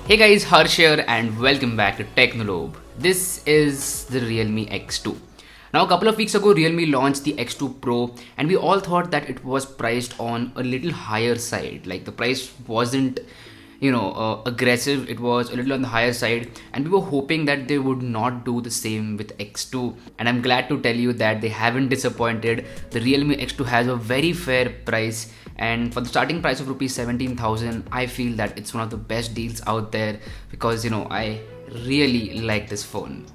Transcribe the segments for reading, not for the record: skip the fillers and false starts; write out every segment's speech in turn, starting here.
Hey guys, Harsh here and welcome back to Technolobe. This is the Realme X2. Now a couple of weeks ago Realme launched the X2 Pro and we all thought that it was priced on a little higher side. Like the price wasn't aggressive, it was a little on the higher side and we were hoping that they would not do the same with X2, and I'm glad to tell you that they haven't disappointed. The Realme X2 has a very fair price, and for the starting price of rupees 17,000 I feel that it's one of the best deals out there because I really like this phone.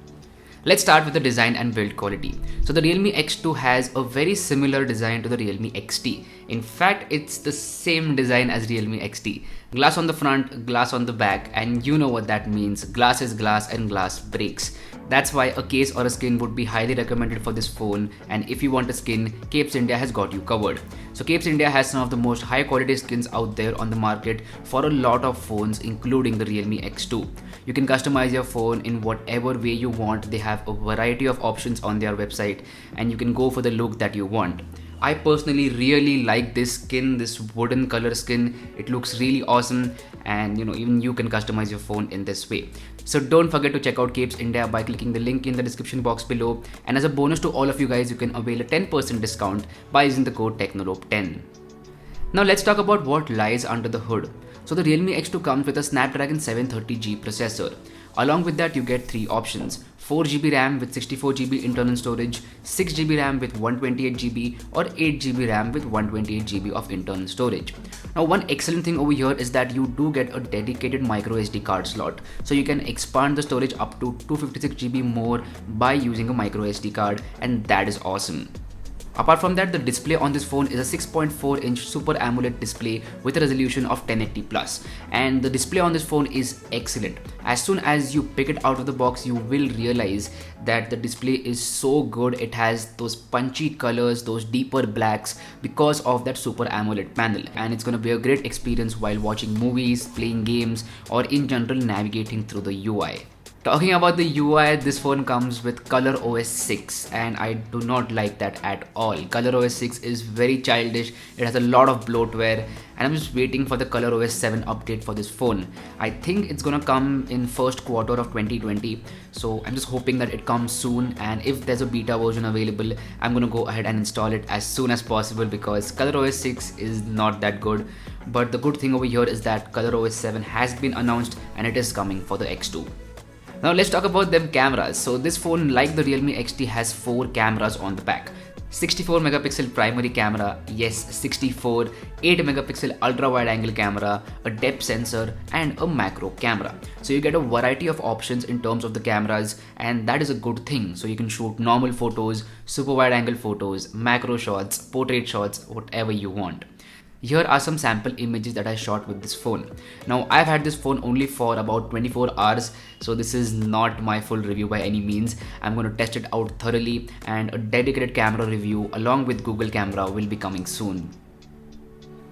Let's start with the design and build quality. So the Realme X2 has a very similar design to the Realme XT. In fact, it's the same design as Realme XT. Glass on the front, glass on the back, and you know what that means. Glass is glass and glass breaks. That's why a case or a skin would be highly recommended for this phone, and if you want a skin, Capes India has got you covered. So Capes India has some of the most high quality skins out there on the market for a lot of phones, including the Realme X2. You can customize your phone in whatever way you want. They have a variety of options on their website and you can go for the look that you want. I personally really like this skin, this wooden color skin. It looks really awesome, and even you can customize your phone in this way. So don't forget to check out Capes India by clicking the link in the description box below, and as a bonus to all of you guys, you can avail a 10% discount by using the code TechnoLope10. Now let's talk about what lies under the hood. So the Realme X2 comes with a Snapdragon 730G processor. Along with that you get three options: 4GB RAM with 64GB internal storage, 6GB RAM with 128GB, or 8GB RAM with 128GB of internal storage. Now one excellent thing over here is that you do get a dedicated microSD card slot, so you can expand the storage up to 256GB more by using a microSD card, and that is awesome. Apart from that, the display on this phone is a 6.4-inch Super AMOLED display with a resolution of 1080+, and the display on this phone is excellent. As soon as you pick it out of the box, you will realize that the display is so good. It has those punchy colors, those deeper blacks because of that Super AMOLED panel, and it's going to be a great experience while watching movies, playing games, or in general navigating through the UI. Talking about the UI, this phone comes with ColorOS 6 and I do not like that at all. ColorOS 6 is very childish, it has a lot of bloatware, and I'm just waiting for the ColorOS 7 update for this phone. I think it's gonna come in first quarter of 2020, so I'm just hoping that it comes soon, and if there's a beta version available, I'm gonna go ahead and install it as soon as possible because ColorOS 6 is not that good. But the good thing over here is that ColorOS 7 has been announced and it is coming for the X2. Now let's talk about them cameras. So this phone, like the Realme XT, has 4 cameras on the back. 64 megapixel primary camera, yes 64, 8 megapixel ultra wide angle camera, a depth sensor, and a macro camera. So you get a variety of options in terms of the cameras, and that is a good thing. So you can shoot normal photos, super wide angle photos, macro shots, portrait shots, whatever you want. Here are some sample images that I shot with this phone. Now I've had this phone only for about 24 hours, so this is not my full review by any means. I'm going to test it out thoroughly, and a dedicated camera review along with Google Camera will be coming soon.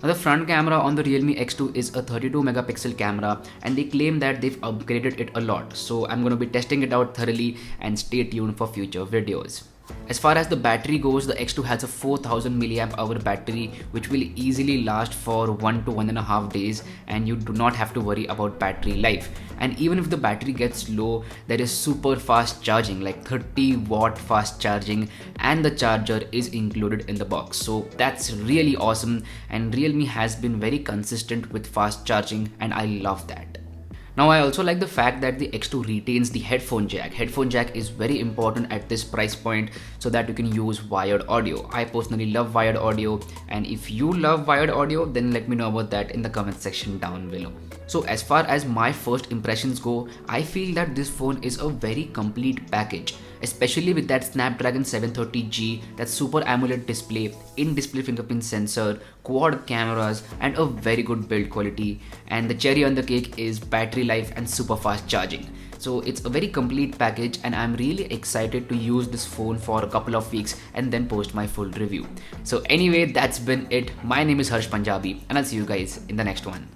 Now the front camera on the Realme X2 is a 32 megapixel camera, and they claim that they've upgraded it a lot. So I'm going to be testing it out thoroughly, and stay tuned for future videos. As far as the battery goes, the X2 has a 4000 mAh battery which will easily last for 1 to 1.5 days, and you do not have to worry about battery life. And even if the battery gets low, there is super fast charging, like 30-watt fast charging, and the charger is included in the box. So that's really awesome, and Realme has been very consistent with fast charging, and I love that. Now I also like the fact that the X2 retains the headphone jack. Headphone jack is very important at this price point so that you can use wired audio. I personally love wired audio, and if you love wired audio, then let me know about that in the comment section down below. So as far as my first impressions go, I feel that this phone is a very complete package, especially with that Snapdragon 730G, that Super AMOLED display, in-display fingerprint sensor, quad cameras, and a very good build quality. And the cherry on the cake is battery life and super fast charging. So it's a very complete package, and I'm really excited to use this phone for a couple of weeks and then post my full review. So anyway, that's been it. My name is Harsh Punjabi, and I'll see you guys in the next one.